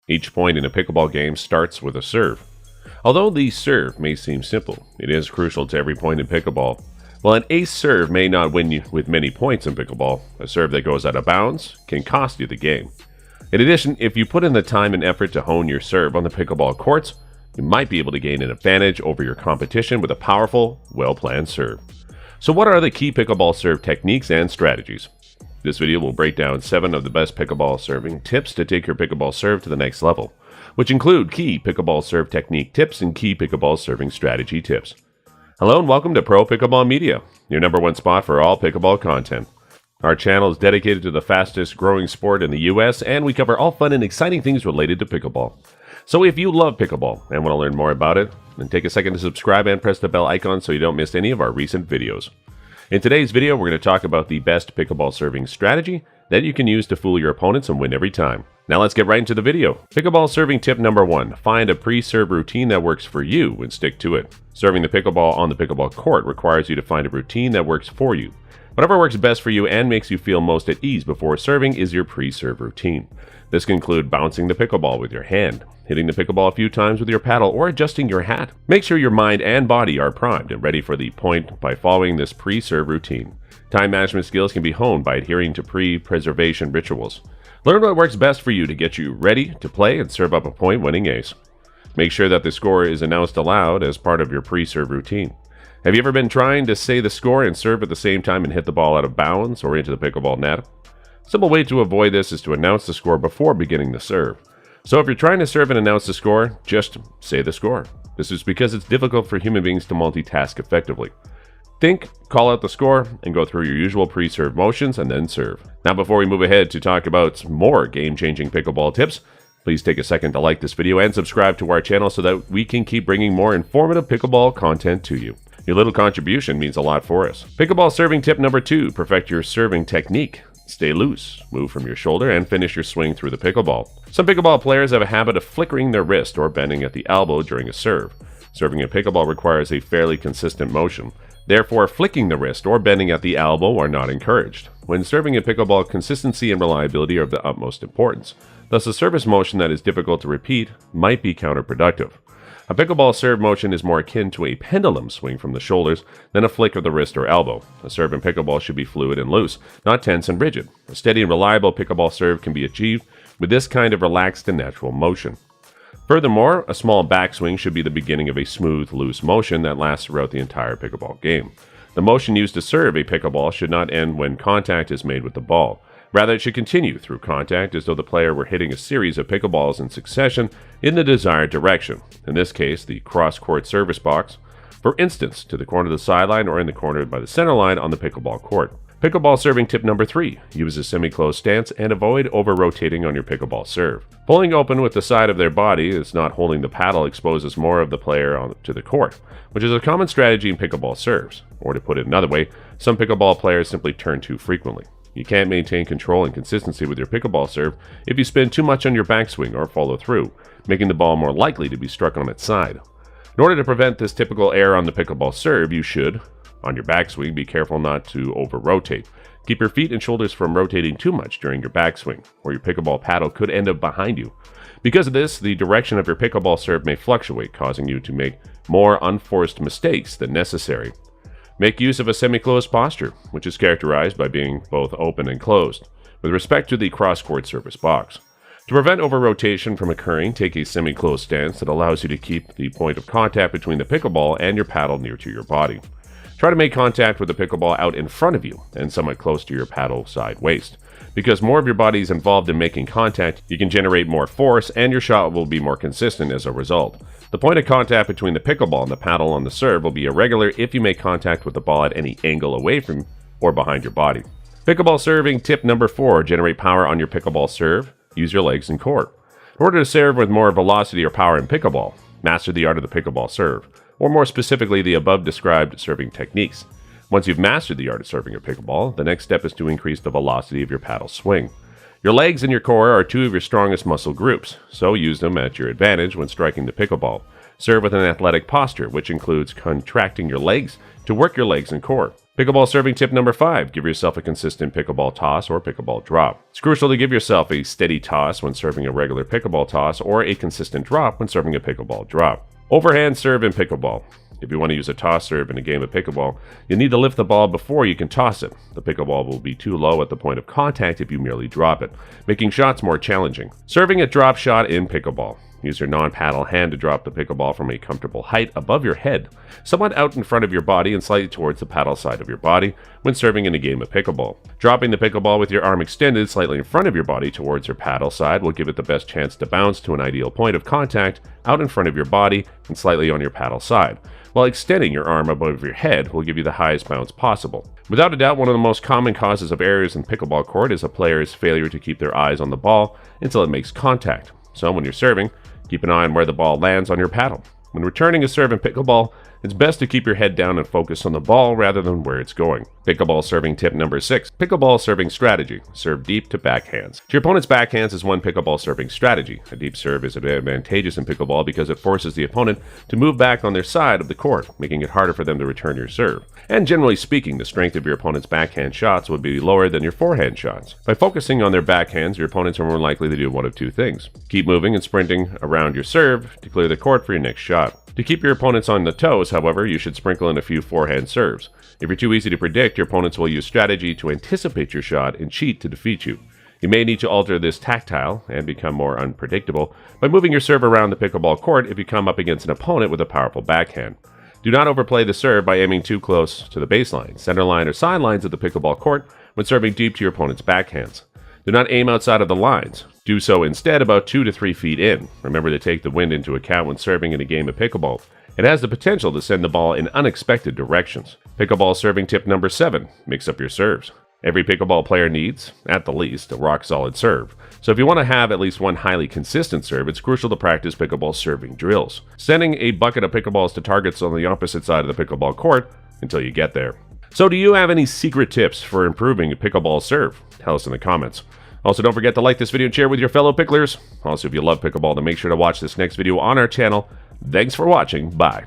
Each point in a pickleball game starts with a serve. Although the serve may seem simple, it is crucial to every point in pickleball. While an ace serve may not win you with many points in pickleball, a serve that goes out of bounds can cost you the game. In addition, if you put in the time and effort to hone your serve on the pickleball courts, you might be able to gain an advantage over your competition with a powerful, well-planned serve. So what are the key pickleball serve techniques and strategies? This video will break down 7 of the best pickleball serving tips to take your pickleball serve to the next level, which include key pickleball serve technique tips and key pickleball serving strategy tips. Hello and welcome to Pro Pickleball Media, your #1 spot for all pickleball content. Our channel is dedicated to the fastest growing sport in the US, and we cover all fun and exciting things related to pickleball. So if you love pickleball and want to learn more about it, then take a second to subscribe and press the bell icon so you don't miss any of our recent videos. In today's video, we're going to talk about the best pickleball serving strategy that you can use to fool your opponents and win every time. Now let's get right into the video. Pickleball serving tip #1. Find a pre-serve routine that works for you and stick to it. Serving the pickleball on the pickleball court requires you to find a routine that works for you. Whatever works best for you and makes you feel most at ease before serving is your pre-serve routine. This can include bouncing the pickleball with your hand, hitting the pickleball a few times with your paddle, or adjusting your hat. Make sure your mind and body are primed and ready for the point by following this pre-serve routine. Time management skills can be honed by adhering to pre-preservation rituals. Learn what works best for you to get you ready to play and serve up a point-winning ace. Make sure that the score is announced aloud as part of your pre-serve routine. Have you ever been trying to say the score and serve at the same time and hit the ball out of bounds or into the pickleball net? A simple way to avoid this is to announce the score before beginning the serve. So if you're trying to serve and announce the score, just say the score. This is because it's difficult for human beings to multitask effectively. Think, call out the score, and go through your usual pre-serve motions and then serve. Now before we move ahead to talk about more game-changing pickleball tips, please take a second to like this video and subscribe to our channel so that we can keep bringing more informative pickleball content to you. Your little contribution means a lot for us. Pickleball serving tip #2. Perfect your serving technique. Stay loose, move from your shoulder, and finish your swing through the pickleball. Some pickleball players have a habit of flickering their wrist or bending at the elbow during a serve. Serving a pickleball requires a fairly consistent motion. Therefore, flicking the wrist or bending at the elbow are not encouraged. When serving a pickleball, consistency and reliability are of the utmost importance. Thus, a service motion that is difficult to repeat might be counterproductive. A pickleball serve motion is more akin to a pendulum swing from the shoulders than a flick of the wrist or elbow. A serve in pickleball should be fluid and loose, not tense and rigid. A steady and reliable pickleball serve can be achieved with this kind of relaxed and natural motion. Furthermore, a small backswing should be the beginning of a smooth, loose motion that lasts throughout the entire pickleball game. The motion used to serve a pickleball should not end when contact is made with the ball. Rather, it should continue through contact as though the player were hitting a series of pickleballs in succession in the desired direction, in this case, the cross-court service box, for instance, to the corner of the sideline or in the corner by the center line on the pickleball court. Pickleball serving tip #3. Use a semi-closed stance and avoid over-rotating on your pickleball serve. Pulling open with the side of their body is not holding the paddle exposes more of the player to the court, which is a common strategy in pickleball serves. Or to put it another way, some pickleball players simply turn too frequently. You can't maintain control and consistency with your pickleball serve if you spend too much on your backswing or follow through, making the ball more likely to be struck on its side. In order to prevent this typical error on the pickleball serve, you should, on your backswing, be careful not to over-rotate. Keep your feet and shoulders from rotating too much during your backswing, or your pickleball paddle could end up behind you. Because of this, the direction of your pickleball serve may fluctuate, causing you to make more unforced mistakes than necessary. Make use of a semi-closed posture, which is characterized by being both open and closed, with respect to the cross-court service box. To prevent over-rotation from occurring, take a semi-closed stance that allows you to keep the point of contact between the pickleball and your paddle near to your body. Try to make contact with the pickleball out in front of you and somewhat close to your paddle side waist. Because more of your body is involved in making contact, you can generate more force and your shot will be more consistent as a result. The point of contact between the pickleball and the paddle on the serve will be irregular if you make contact with the ball at any angle away from or behind your body. Pickleball serving tip #4. Generate power on your pickleball serve. Use your legs and core. In order to serve with more velocity or power in pickleball, master the art of the pickleball serve, or more specifically the above described serving techniques. Once you've mastered the art of serving a pickleball, the next step is to increase the velocity of your paddle swing. Your legs and your core are 2 of your strongest muscle groups, so use them at your advantage when striking the pickleball. Serve with an athletic posture, which includes contracting your legs to work your legs and core. Pickleball serving tip number 5. Give yourself a consistent pickleball toss or pickleball drop. It's crucial to give yourself a steady toss when serving a regular pickleball toss or a consistent drop when serving a pickleball drop. Overhand serve in pickleball. If you want to use a toss serve in a game of pickleball, you need to lift the ball before you can toss it. The pickleball will be too low at the point of contact if you merely drop it, making shots more challenging. Serving a drop shot in pickleball. Use your non-paddle hand to drop the pickleball from a comfortable height above your head, somewhat out in front of your body and slightly towards the paddle side of your body when serving in a game of pickleball. Dropping the pickleball with your arm extended slightly in front of your body towards your paddle side will give it the best chance to bounce to an ideal point of contact out in front of your body and slightly on your paddle side, while extending your arm above your head will give you the highest bounce possible. Without a doubt, one of the most common causes of errors in pickleball court is a player's failure to keep their eyes on the ball until it makes contact. So when you're serving, keep an eye on where the ball lands on your paddle. When returning a serve in pickleball, it's best to keep your head down and focus on the ball rather than where it's going. Pickleball serving tip number 6. Pickleball serving strategy. Serve deep to backhands. To your opponent's backhands is one pickleball serving strategy. A deep serve is advantageous in pickleball because it forces the opponent to move back on their side of the court, making it harder for them to return your serve. And generally speaking, the strength of your opponent's backhand shots would be lower than your forehand shots. By focusing on their backhands, your opponents are more likely to do one of two things. Keep moving and sprinting around your serve to clear the court for your next shot. To keep your opponents on the toes, however, you should sprinkle in a few forehand serves. If you're too easy to predict, your opponents will use strategy to anticipate your shot and cheat to defeat you. You may need to alter this tactile and become more unpredictable by moving your serve around the pickleball court if you come up against an opponent with a powerful backhand. Do not overplay the serve by aiming too close to the baseline, center line, or sidelines of the pickleball court when serving deep to your opponent's backhands. Do not aim outside of the lines. Do so instead about 2 to 3 feet in. Remember to take the wind into account when serving in a game of pickleball. It has the potential to send the ball in unexpected directions. Pickleball serving tip number 7. Mix up your serves. Every pickleball player needs, at the least, a rock-solid serve. So if you want to have at least one highly consistent serve, it's crucial to practice pickleball serving drills. Sending a bucket of pickleballs to targets on the opposite side of the pickleball court until you get there. So do you have any secret tips for improving a pickleball serve? Tell us in the comments. Also, don't forget to like this video and share with your fellow picklers. Also, if you love pickleball, then make sure to watch this next video on our channel. Thanks for watching. Bye.